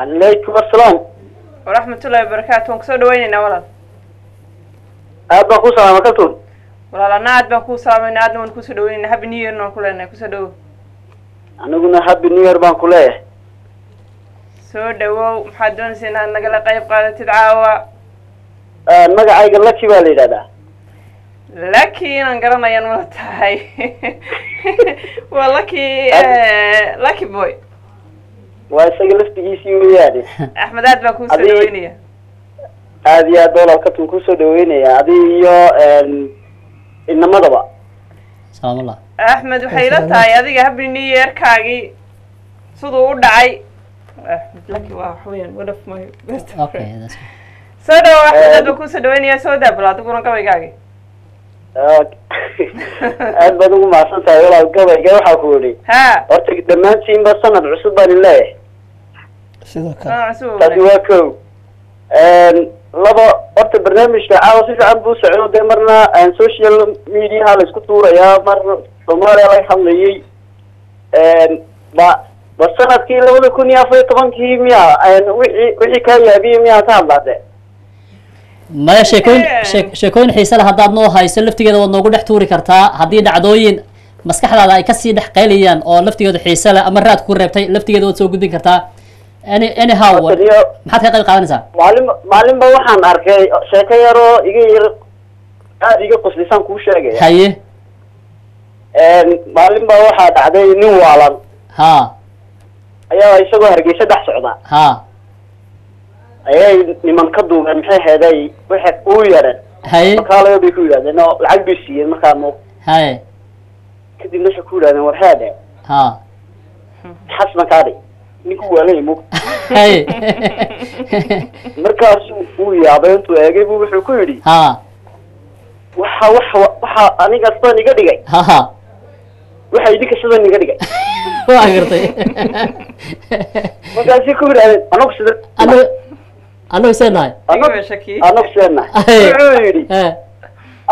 alaykum assalam waraxmatullaahi wabarakaatuh waan kusoo dhawaynaynaa walaal aad baan ku salaama kaltuun walaal aad baan ku salaamaynaa aadna waan kusoo dhawaynaynaa happy new year noo ku leenahay kusoo dhawow aniguna happy new year baan ku leeyahay soo dhawow maxaad doonaysaa inaad nagala qayb qaadatid caawa magacayga lucky baa la yidhahdaa lucky inaan garanayaan mala tahay waa lucky boy waa isaga laftigiisii weeyaane axmed aad baan kusoo dhawaynaya aad iyo aad walaal kabtan kusoo dhaweynaya adi iyo inamadaba salaam allah axmed waxay ila tahay adiga happy new year-kaagii siduu u dhacay axmed lucky waa wax weeyaan one of my best okay friends that's soo dhawo axmed aad baan kusoo dhaweynaya soo daabal adiguna gabaygaagii aad baad ugu mahadsan tahay walaal gabayga waxaa ku yidhi ha horta dhammaantiinba sanad cusub baan leeyahay sidoo kale taasi waa kow laba horta barnaamijka caawa si fiican buu socdo dee marna social mediaha la isku tuurayaa marna soomaaliya laga hadlayay ba sanadkii 2014 miya wixii kaa yaabiyey miyaa ka hadlaade maya sheekooyin xiise leh haddaad noo hayso laftigeeda waad noogu dhex tuuri kartaa haddii dhacdooyin maskaxdaada ay kasii dhex qaylayaan oo laftigeedu xiise leh ama raad ku reebtay laftigeeda waad soo gudbin kartaa anyhow maxaad ka qayb qaadanaysaa maalinba waxaan arkay sheeko yaroo iga yar aada iga qoslisaan kuu sheegaya haye maalinba waxaa dhacday nin waalan ha ayaa isagoo hargeysa dhex socda ha ayay niman ka duubeen maxay heeday waxay uu yareen haye markaalayo bay ku yidhahdeen oo lacag bay siiyeen markaa mo haye kadib waxay ku yidhahdeen war heede ha xasban kaadhi ninku waalay mug haye markaas uu yaabay intuu eegay buu wuxuu ku yidhi ha waxa aniga sidan iga dhigay ha waxa idinka sidan iga dhigay waa gartay markaasi ku yidhahdeen anagu sida anagu seenahay anagu seena wuxuu yidhi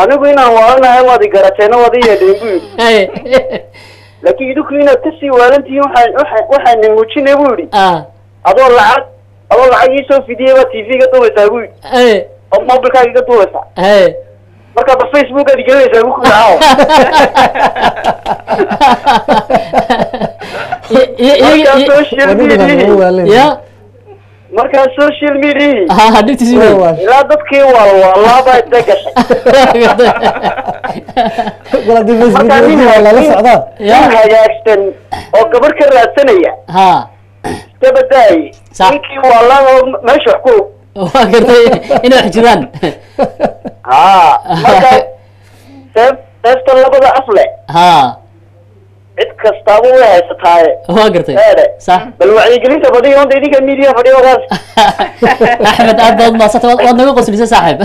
anigu inaan waalanahay waad i garateena waad i yeedheen buu yidhi laakiin idinku inaad kasii waalantihiin waxaan muujinay buu yidhi adoo lacag iisoo fidiyay baa tv ga duubaysaa buu yidhi oo mobilkaaga iga duubaysaa marka ba facebook aad gelinaysaa buu ku dhacaw markaa social media ilaa dadkii waalwaalaaba intay gashay markaa nin hagaagsan oo gabadh ka raadsanaya iska badaayay ninkii waalaaba meesha wax ku waa gartay inay wax jiraan marka seefta labada afle cid kastaaba way haysataaye waa gartay sax bal wacyigelinta badiyo onda idinka media fadhiyo wadaas axmed aad baad maasata waad naga qoslisay saaxiib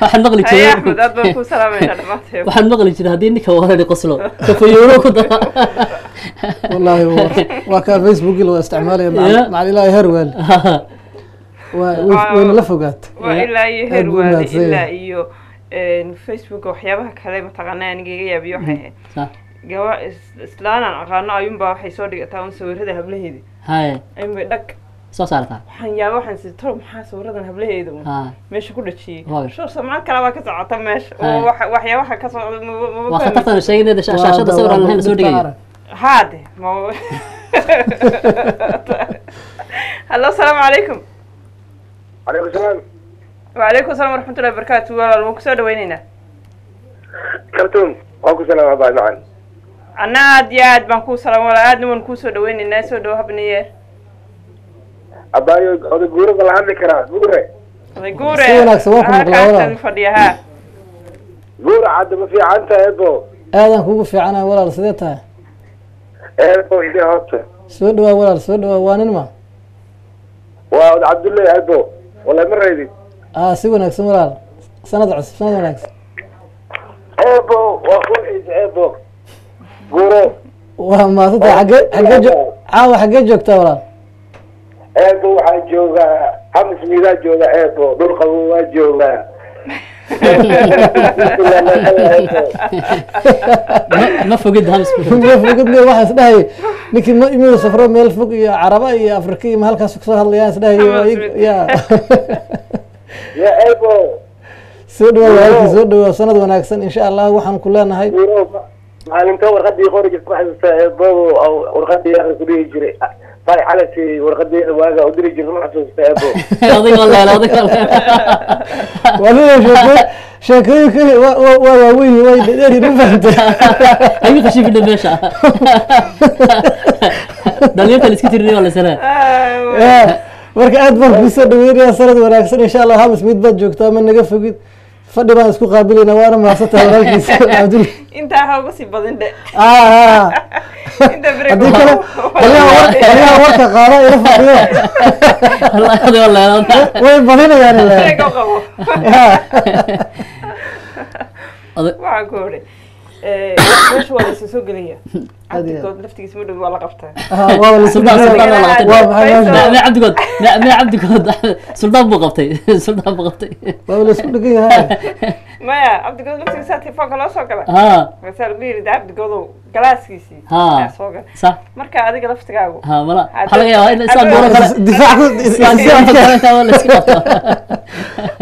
waxaan maqli jiray axmed aad baan ku salaamayna dhamaanteed waxaan maqli jiray haddii ninka warani qoslo kafayuuro ku dara wallahi waa kaa facebook la isticmaalaya macal ilaahi herweel wayna la fogaata waa ilaa iyo herwaale ilaa iyo facebook waxyaabaha kale mataqaana aniga iga yaabiyo waxay ahayd gaba islaanaan aqaano ayuunbaa waxay soo dhigataa un sawirada hablaheedi haye ayuunbay dhag soo saartaa waxaan yaaba waxaan sii tolo maxaa sawiradan hablaheeda meesha ku dhajiyey Waaw. shur samcad kale baa ka socota meesha oo waxyaabaha ka socda waa khatartan sheeganeeda shaashada sawir aan lahayn la soo dhigayo haade hallo asalaamu calaykum عليكم السلام وعليكم السلام ورحمة الله وبركاته والله وكسر دوينينا كرتون وعليكم السلام ورحمة الله معنا أنا عاد بنكو سلام ولا عاد نمون كوسر دوينينا سو دو هبنير أبايو هذا جورو ولا عندك كلام جورو جورو سوينك سواكم كان فديها جورو عاد ما في عنده إبو aadan kugu fiicana walaal sidee tahay إبو إذا هات soo dhawaa walaal soo dhawaa waa nin ma وعبد عبد الله إبو والله مرة يدي si wanaagsan walaal sanad cusub sanad wanaagsan إبو وأخوي إبو جورو waa maasanta caawa xaggee joogtaa walaal إبو حجوجا خمس ميلاد جوجا إبو دول قبوا جوجا ma fogid hams fogidne waxaan isdhahay ninkii ma imid safro meel fog iyo caraba iyo afrika iyo ma halkaas kasoo hadlayaan isdhahay ya يا إبو soo dhawaa walaalkii soo dhawaa sanad wanaagsan insha allah waxaan ku leenahay maalinta warqadii qori jirta waxay boobo oo warqadii akhri ku dhihi jiray bay xalati warqadii waaga u diri jirta ma xasuusta ebo adiga leela walaal sheekooyinka waa waaweyn way dheer ma fahamtay ayu qashin fidda meesha dhalinyarta la iska tirinay wala sanaa marka aad baan kusoo dhaweynaya sanad wanaagsan insha allah hamis mid baad joogtaa ma naga fogid fadhi baan isku qaabilayna waana mahadsantahay walaalkiisa cabdul intaa ha uga sii badin dhe inta haddii kale qolyaha warka qaada ila fadhiyo way badinayaan ilaa qabo waxaan ku odhay meesha waa laysu soo gelaya cabdigood laftigiisa ma dhow waa la qabtaa waa la سلطان cabdigood عبدكود سلطان بو قبطي سلطان بو قبطي waa la isku dhagan yahay maya cabdigood laftigiisa telefoonka loo soo gala ها masaa lagu yidhi cabdigoodow galaaskiisii ها soo gal صح marka adiga laftigaagu ها ملا حلقة يا إن إنسان دورة كلا difaac إنسان دورة كلا ولا سكوت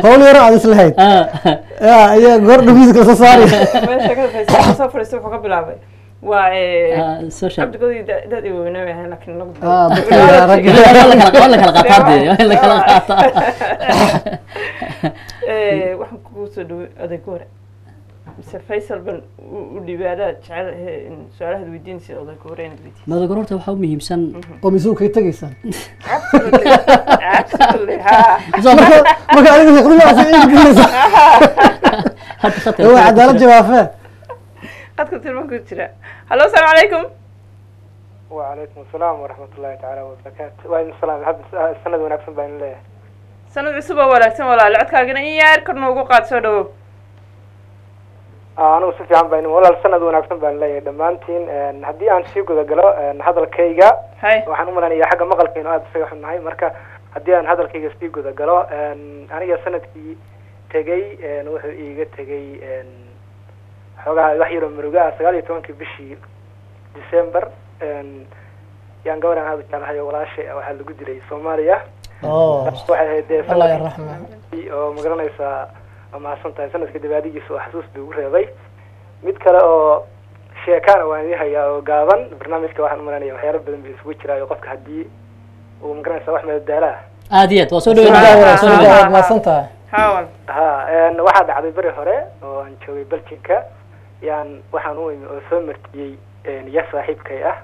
hawl yar aad islahayd ها ayaa goor dhawiis kala soo saari meesha ka faysa soo fariistay wuxuu ka bilaabay waa سوشيال cabdigoodii dad i weynaa yahay laakiin nagu dadka rag ولا كلا قطعتي ولا كلا قطع waxaan kugu soo dhaway adeeg hore mise faysal ban u dhibaadaad jecel su-aalahaad weydiinaysa adeeg hore inaad weydiiso ما ذكرت وحاول مهمسن oo misuul kay tagaysaan absolutely ha marka adiga shaqadiyaasi ii gelinaysa حتى خطر waa cadaalad jawaafee qadka tilmaanku jira hallo asalaamu calaykum وعليكم السلام ورحمة الله تعالى وبركاته وعليكم السلام حب السنة ونكسب بين الله sanad cusub oo wanaagsan walaal codkaagana in yaar kor noogu qaad soo dhawow أنا وصفي عم بين ولا السنة ونكسب بين الله دمانتين هدي عن شيء كذا قلا هذا الكيجا hay وحنا مرة يا حاجة مغل كينو هذا في وحنا هاي مركا هدي عن هذا الكيجا شيء كذا قلا أنا يا سنة كي تجي نوح إيجا تجي حاجة وحير مرجع سجالي توان كبشي ديسمبر yaan gabadhan aad u jeclahay oo walaashay waxaa lagu dilay Soomaaliya waxay ahayd allah yarxama oo magaranaysaa mahadsan tahay sanadka dibaadigiisa oo xasuus buu reebay mid kale oo sheekana waan yahay oo gaaban barnaamijka waxaan maranaya waxyaalo badan bay isugu jiraayo qofka hadii uu magaranaysaa wax madadaala عاديات وصول mahadsan tahay hawan waxaa dhacday bari hore oo aan joogay Belgiumka yaan waxaan u imi oo soo martiyay ya saaxiibkay ah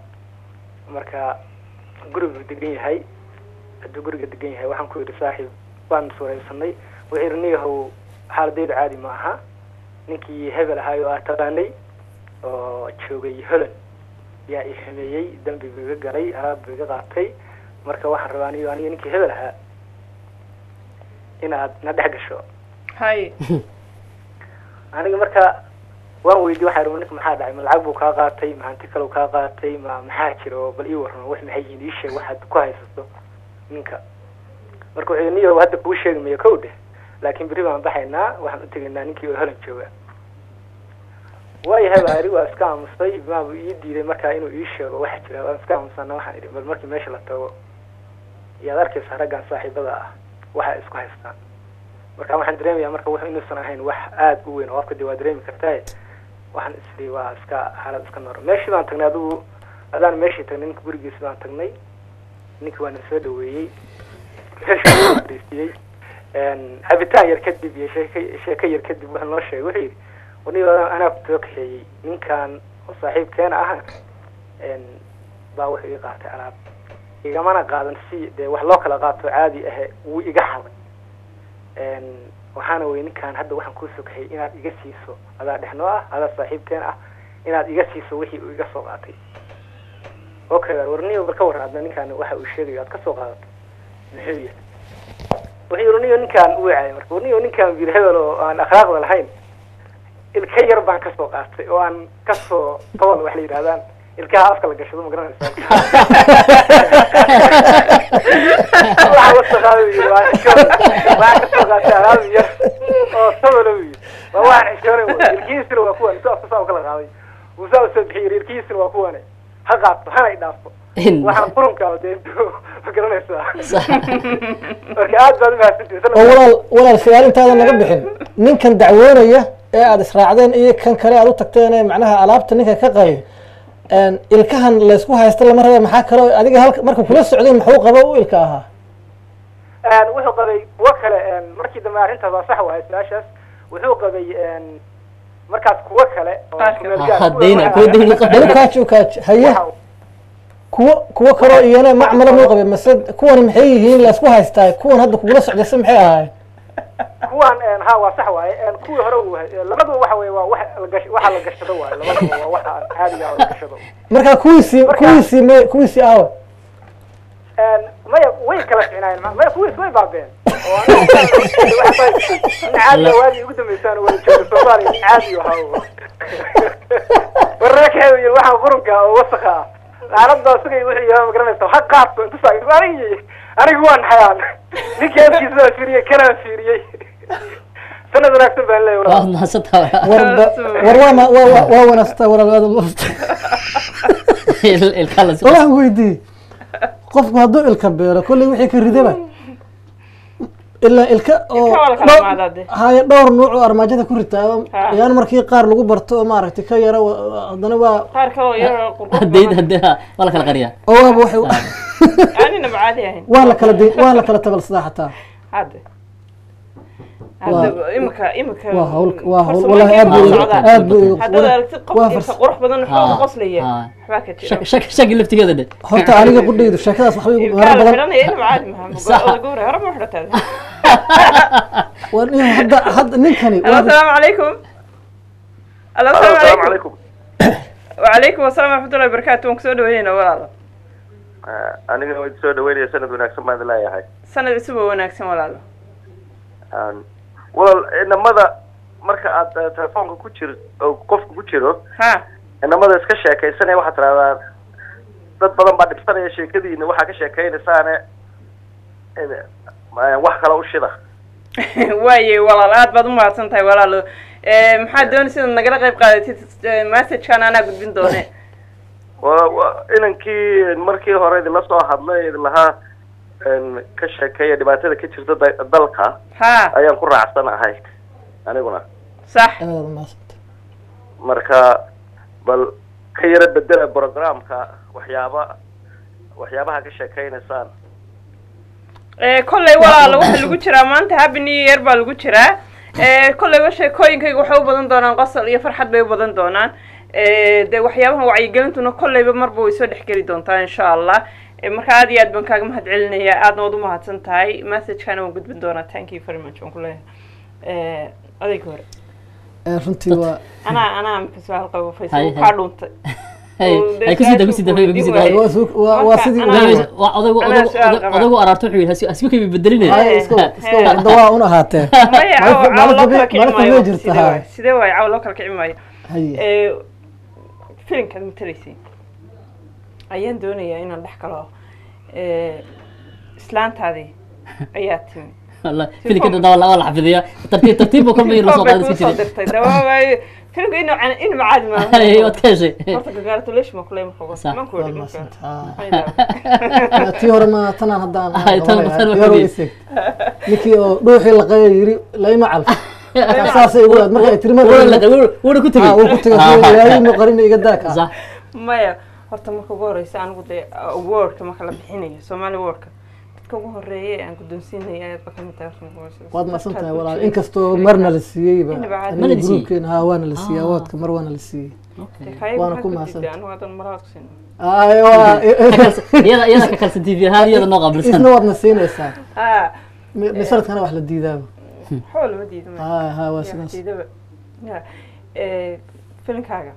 marka guriga degan yahay haduu guriga degan yahay waxaan ku yiri saaxiib waan suuraysanay wixii runiyahu xaaladeyda caadi ma aha ninkii hebel ahaa oo taqaanay oo joogay Holland yaa i sameeyay dambi biga galay alaab biga qaatay marka waxaan rabaa aniga ninkii hebel ahaa inaad na dhex gasho hay aniga marka waan weydiiyay waxa rabaa ninka maxaa dhacay ma lacag buu ka qaatay ma hanti kale ka qaatay ma maxaa jiro bal ii waran wax maxay yihiin ii sheeg waxaad ku haysato ninka marka wuxuu niyo hadda kuu sheegmayo kowde laakiin bari baan baxaynaa waxaan u tegaynaa ninkii oo Holland jooga way hebel waa iska aamusay ma uu ii diiday marka inuu ii sheego waxa jira waan iska aamusana waxaan idhi bal markii meesha la tago yaa arkaysa raggan saaxiibada ah waxa isku haystaan marka waxaan dareemayaa marka wax inuusan ahayn wax aad u weyn oo qofka waa dareemi kartaa waxaan isli waa iska xaalad iska noor meeshii baan tagnay adigu adaan meeshii tagnay ninka gurigiisa baan tagnay ninka waan soo dhaweeyay cabitaan yar kadib iyo sheeko yar kadib waxaa noo sheegay wuxuu yidhi waniyo anaa ku tookaxeeyey ninkan oo saaxiibkeena ah baa wuxuu ii qaatay alaab igamana qaadan si dee wax loo kala qaato caadi ah wuu iga xaday waxaana wey ninkan hadda waxaan kuu sokayay inaad iga siiso adaa dhexnoo ah adaa saaxiibkeen ah inaad iga siiso wixii uu iga soo qaatay okay warniyo barka warraadna ninkan waxa uu sheegay aad ka soo qaadato muxuu yahay wuxuu warniyo ninkan uu yahay marka warniyo ninkan bir hebel oo aan akhlaaqda lahayn ilka yar baan ka soo qaatay oo aan ka soo tawal wax la yiraahdaan ilkaha afka la gashado ma garanaysaa waxa wasaqaaday waa ka soo qaatay alaab yar oo sabalow waa waxaan xishoonay ilkiisina waa kuwan soo afka kala qaaday uu soo bixiyay ilkiisina waa kuwan ha qaato hana idhaafo waxaan qurunka oo deento ma garanaysaa marka aad baad u mahadsantahay walaal su'aal intaadan naga bixin ninkan dacwoonaya ee aad israacdeen iyo kan kale aad u tagteen ee macnaha alaabta ninka ka qayo ilkahan la isku haysto lama rabo maxaa kale adiga halka marka kula socday muxuu qabo u ilka ahaa wuxuu qabay kuwa kale markii dambe arrintaas waa sax waay su'aashaas wuxuu qabay markaas kuwa kale oo hadayna ku deyn kaaj haye kuwa kaloo iyana macmala muu qabay mase kuwan maxay yihiin la isku haystaa kuwan hadda kugula socdaysa maxay ahaayeen kuwan ha waa sax waaye kuwii hore labaduba waxa weeye waa waxa la gashado waaye labaduba waa waxa caadiga ah la gashado marka kuwiisii aawa maya way kala ficnaayeen maya kuwiis way baabeen oo caadi waadi ugu dambeysaan wada joogto Soomaaliya caadi waxa warreekay waxa qurunka oo wasakha عرض سقي وحي يا مقرنة وحق قاطع أنت صاير أنا جوان حيان ليك يا أخي زاد فيري كلام فيري سنة ذاك تبان لي ولا ما ستها وروانا وانا استورا هذا الوسط الخلص والله ويدي قف ما ضوء الكبيرة كل وحي كردبه إلا هاي دور نوع أرماجة كورتا يعني مركي قار لقو برتو ما رأيت كيرا وضنا قار كلو يرى هديها ولا كلا قرية أو أبو حي أنا نبعادي يعني ولا كلا تبل صداحتها هذا إمك والله أبو هذا قرح بدن حوض قصلية شك اللي بتجده ده حتى عليك قد يدف شكلها صاحبي قال فلان إيه بعد مهم قول هرب محرت هذا وإنه حد نكني السلام عليكم السلام عليكم وعليكم السلام ورحمة الله وبركاته مكسود وين ولا أنا قلت سود وين سنة وناكسن ما لا يا هاي سنة سبوا وناكسن ولا ولا إن ماذا مركا تلفونك كتير أو قفك كتيره ها إن ماذا إسكشة كي سنة واحد ترى dad badan baa dhibsanaya sheekadiina waxa ka sheekeynaysaane wax kala u shida waaye walaal aad baad u mahadsan tahay walaalo maxaa doonaysaa inaad nagala qayb qaadatid message-kan anaa gudbin doone inankii markii hore idinla soo hadlay idinlahaa ka sheekeeya dhibaatada ka jirta dalka ayaan ku raacsanahay aniguna sax marka bal ka yara bedela programka waxyaabaha ka sheekeynaysaan kolley walaalo waxa lagu jiraa maanta happy new year baa lagu jiraa kolley sheekooyinkayga waxay u badan doonaan qosol iyo farxad bay u badan doonaan de waxyaabaha wacyigelintuna kolleyba marba way soo dhexgeli doontaa insha allah marka aad iyo aad baan kaaga mahad celinayaa aadna waad u mahadsan tahay message-kana waan gudbin doonaa thank you very much waan ku leeyahay adayga hore runtii waa anaa marka su'aal qabo faysal kaa dhuuntay ay kusida waa sidii odagu araarto wuxuu yidhi hasku kayba bedelinaya iska dawaa un ahaatee sidee waay caw loo kala kici maayo filimkaad matalaysay ayaan doonayaa inaan dhex galo islaantaadii ayaa timi والله فيلم كده ده والله حفظيه ترتيب وكل ما يرسل هذا الشيء فيلم إنه معاد ما ايوه تكشي فرتك قالت ليش ما كل يوم خلاص ما كل يوم تيور ما تنا هدان يرويسك لكي روحي لغيري لا ما عرف اساس يقول ما ترمى ولا كنت يا مقرن يقداك صح ما horta marka ugu horeysa anigu de awardka marka la bixinayo Soomaali awardka dadka ugu horeeyay aan ku doonsiinay aad ka mid tahay waad ma santahay walaal in kasto marna la siiyayba ma la siiyay groupkeena ha waana la siiyay awardka mar waana la siiyay waana ku maasantahay anigu wadan maraad ku siin iyada ka kalsan TV ahaan iyada noo qabilsan isna waad nasiinaysaa misalkana wax la diidaaba xool ma diido ha waa sidaas filimkaaga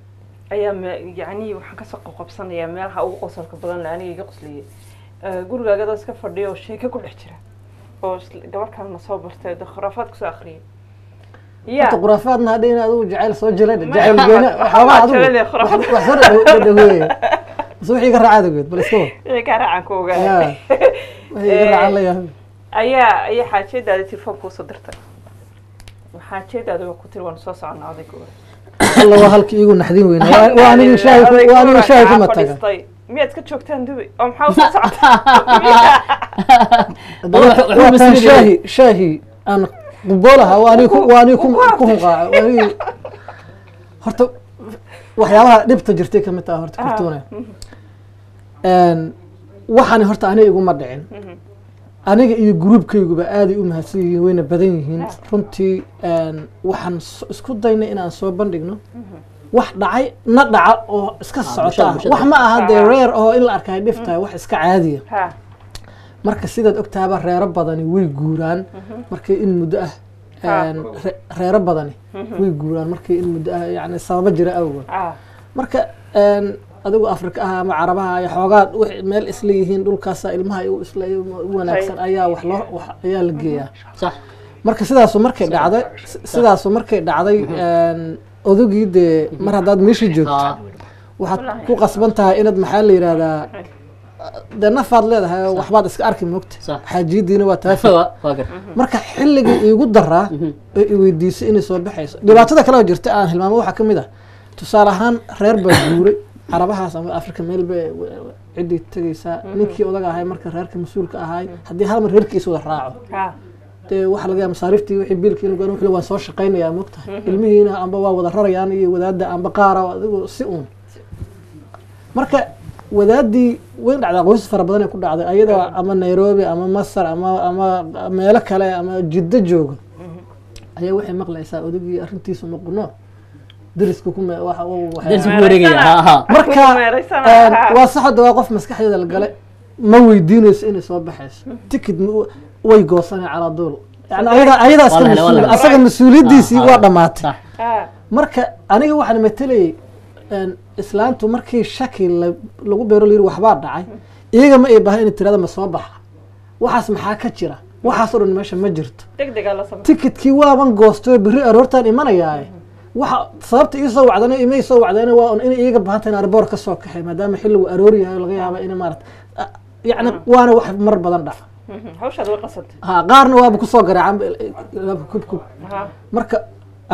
ayaa yani waxaan ka soo qabsanayaa meelaha ugu qosolka badan la aniga iga qosliyay gurigaaga dad iska fadhiyo sheeko ku dhex jira oo gabar kalena soo bartay khuraafaad ku soo akhriyay ya khuraafaadna hadii inaad u jacayl soo jelay jacayl geena waxa wax soo dhaweey soo xiga raacadageed bal iska wada ka raacan ku ogaa waxay raacan la yahay ayaa xaajeedaada telefoonka u soo dirtay xaajeedaada ku tiri waan soo soconaa adiga الله هلك يقول نحدين وين وأنا شايف ما تجا ميت كتشوكتان دوبي أم حاوس صعد شاهي أنا بقولها وأنا كم قاع وأنا هرت وحياها نبت جرتي كم هرت كرتونة وحنا هرت أنا يقول مردعين أنا جروب كي يقول بقى هسي وين بدينهن كنتي وحن اسكت دينا إن أصوب بندقنا wax dhacay na dhaca oo iska socota wax ma aha dee reer oo in la arkay dhifta wax iska caadiya marka sidaad ogtaaba reero badani way guuraan markii in muddo ah reero badani way guuraan markii in muddo ah yani sabab jira awgood marka adigu Afrika ah ama Carabaha ay xoogaa meel isla yihiin dhulkaas ilmaha ay isla wanaagsan ayaa wax ayaa la geeyaa صح marka sidaas markay dhacday odogii de mar hadaad meesha joogto waxaad ku qasban tahay inaad maxaa la yiraahdaa de nafaad leedahay waxbaad iska arki moogta xaajidiina waa taafi marka xilliga iigu daraa ee weydiisay inay soo baxayso dhibaatada kale oo jirta aan hilmaamo waxa kamid ah tusaale ahaan reer baa guuray Carabahaas ama Afrika meel bay cidii tagaysaa ninkii odaga ahay marka reerka mas'uulka ahay hadii hal mar reerkiisa wada raaco waxa laga yaabaa masaariftii wixii biilkii inuu gaaro wixii waan soo shaqeynayaa moogta ilmihiina amba waa wada rarayaan iyo wadaada amba qaara adigu si uun marka wadaadii way dhacday qoys fara badan ay ku dhacday ayadoo ama Nairobi ama Masar ama meelo kale ama Jidda jooga ayaa waxay maqlaysaa odagii arrintiisu noqono dariska kuma waxa wareegaya marka waa saxda waa qof maskaxdeeda la galay ma weydiinayso inay soo baxayso ticket way goosanay cala dool yani ayada asaga mas'uuliyadiisii waa dhamaatay marka aniga waxaan metelay islaantu markii shaki lagu beero liir waxba dhacay iyaga ma ay baahan in tirada ma soo baxa waxaas maxaa ka jira waxaas oo dhan meesha ma jirto degdega la sabab ticketkii waaban goosto biri aroortan imanayaa waxa sababta ii soo wacdana imay soo wacdana waa in iyaga baahantaan arboor ka soo kaxay maadaama xilligu aroor yahay laga yaabo in maarad yani waana wax mar badan dhaca hawshaad way qasabtay qaarna waaba ku soo garaacan kubkub marka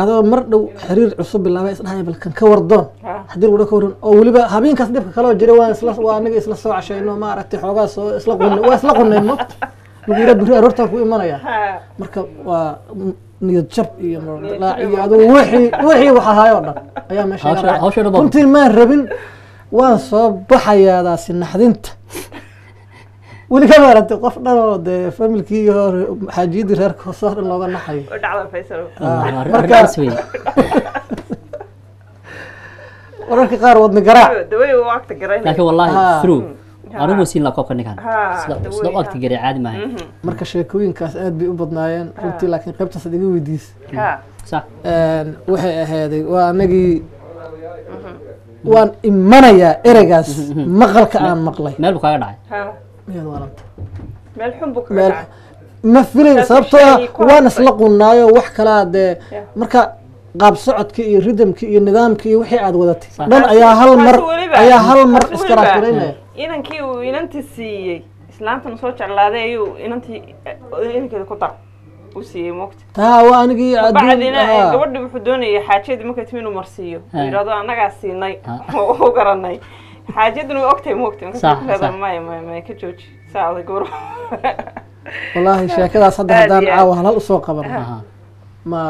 adoo mar dhow xiriir cusub bilaabay isdhahay balkan ka wardoon hadii lagu dhakoon oo waliba habeenkaas dibka kala jira waa anaga isla soo cashayno ma aragtay xoogaa soo isla qonnay moqt lagu yiraahdo biri aroortan ku imanaya marka waa niyad jab iyo marlaa iyo adoo wixii waxa hayo dhan ayaa meesha runtii ma rabin waan soo baxayaadaasi naxdinta weli kama aragtay qof dhan oo de familkii iyo xaajiyadii reerka soo dhan looga naxayo dhacda Faysal wararka qaar wadna garaac daway waqti gareyn laakiin wallahi through anigu siin la koobka ninkan sida waqti gareey caadi ma ahayn marka sheekooyinkaas aad bay u badnaayeen runtii laakiin qaybtaas adiga weydiis sax waxay ahaaday waa anagii waan imanayaa ereygaas maqalka aan maqlay meel buu kaaga dhacay meel walanta meel xun buu kaaga dhacay ma filay sababtoo waan isla qunaayo wax kala de marka qaab socodka iyo rhythmka iyo nidaamka iyo wixii aad wadatay dhan ayaa hal mar iska raafireynaya inankii uu inantii siiyey islaantana soo jeclaaday ayuu inankeeda ku dar u siiyey moogta taa waa anigii bacdina gabadhi wuxuu doonayay xaajeedii markay timi inuu marsiiyo yiraahdo annagaa siinay oo garanay xaajeeduna way ogtahay moogta marka ma ka jooji saacada goor wallahi sheekadaas haddaan caawa halal usoo qaban ma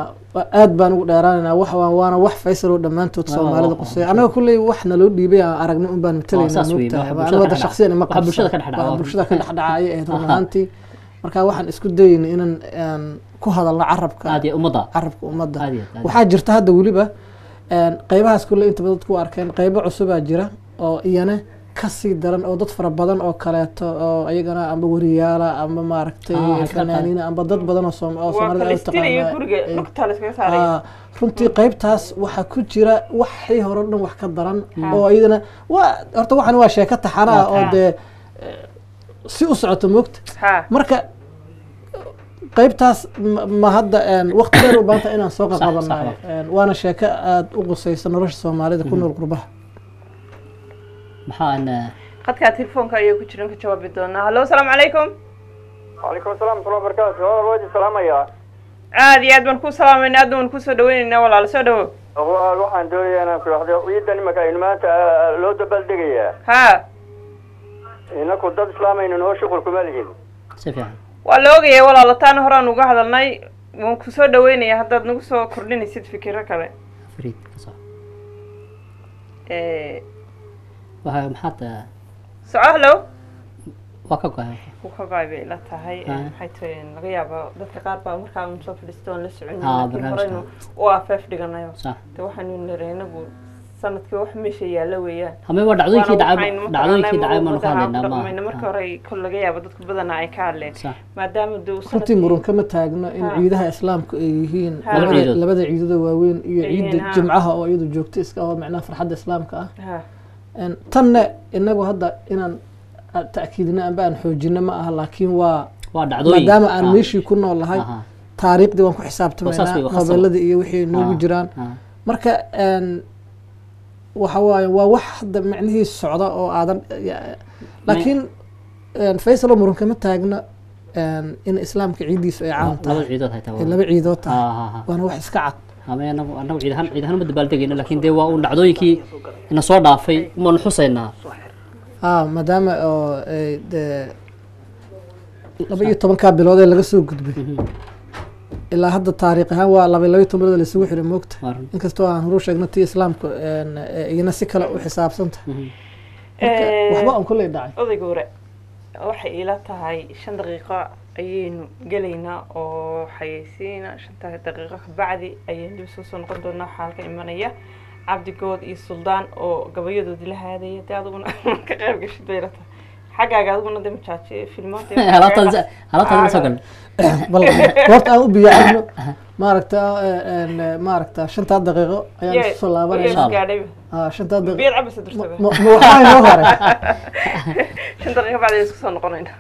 aad baan ugu dheeraanaynaa waana wax Faysal oo dhamaantood Soomaalida qosay anaga kulay wax naloo dhiibay aan aragnay un baan matalayna aniga wada shakhsiyan ma qabto bulshada ka dhaxdhacay ee runtii marka waxaan isku daynay inaan ku hadalno carabka ummadda waxa jirta hadda waliba qaybahaas kulay inta badan ku arkeen qaybo cusub ah jira oo iyana kasii daran oo dad fara badan oo kaleeto oo ayagana amba wariyaala amba maaragtay fanaaniin amba dad badan oo Soomaalida ay taqaanaa runtii qaybtaas waxa ku jira waxii hore dhan wax ka daran oo ayadana horta waxaan waa sheeko taxana oo de si u socoto moogta marka qaybtaas ma hadda waqti dheer u baanta inaan soo qabanay waana sheeko aad u qusaysan nolosha Soomaalida ku nool qurbaha maxaana qadka telefoonka ayuu ku jiran ka jawaabi doonaa hallo assalaamu calaykum وعليكم السلام ورحمة الله وبركاته وادي السلام يا عادي aad baan ku salaamayna aad baan ku soo dhaweynaa walaal soo dhawo waxaan doonayaa inaan ku raxdo ciidan imaka ilmaanta loo dabal dhigaya inaku dad islaamayna noo shuqul kuma lihin si fiican waa la ogayay walaal taan horaan uga hadalnay waan ku soo dhaweynayaa haddaad nagu soo kordhinaysid fikirro kale fariid ka soo waxa maxaad su'aalo waka go'ay bay la tahay waxay tahay laga yaabo dadka qaar baa markaa soo fadhiistoon la soconayo oo afaf dhiganayo waxaan nireenagu sanadkii wax meesha yaala weeyaan hame waa dhacdooyinkii dhacay ma noqonayna ma marka hore kol laga yaabo dadku badan ay ka hadleen maadaama duu runtii muran kama taagno in ciidaha islaamku ay yihiin labada ciidada waaweyn iyo ciidda jimcaha oo iyadu joogto iska oo macnaha farxadda islaamka ah tanna inagu hadda inaan ta'kiidina amba aan xoojino ma aha laakiin waa dhacdooyin maadaama aan meeshii ku noolahay taariikhdii waan ku xisaabtamaynaa mobeelladii iyo wixii noogu jiraan marka waxa waaye waa wax hadda macnihiis socda oo aadan laakiin faysal oo muran kama taagna in islaamka ciidiisu ay caan tahay laba ciidood tahay waana wax iska cad anagu ciidahan ma dabaaldegayna laakiin dee waa uun dhacdooyinkii ina soo dhaafay umaanu xusaynaa maadaama oo dee 12 bilood ee laga soo gudbay ilaa hadda taariikh ahaan waa 12 bilood la isugu xiray moogta inkastoo aan hore sheegno tii islaamka iyana si kale u xisaabsanta waxba aan kulay dhacay odayga hore waxay ila tahay 5 daqiiqo ayaynu gelaynaa oo xayeysiina 5 daqiiqo ka bacdi ayaynu soo noqon doonaa xaalka imanaya cabdigood iyo suldaan oo gabayadoodii la haadaya dad aduguna ka qayb gashay deyrata xagaaga aduguna dam jaaji filmaanta halata soo gal bal goobta aan u biyaano maaragta 5 daqiiqo ayaan soo laabanayna 5 daqiiqo biir cabas durtada waxaan noo haray 5 daqiiqo bacdi isku soo noqonayna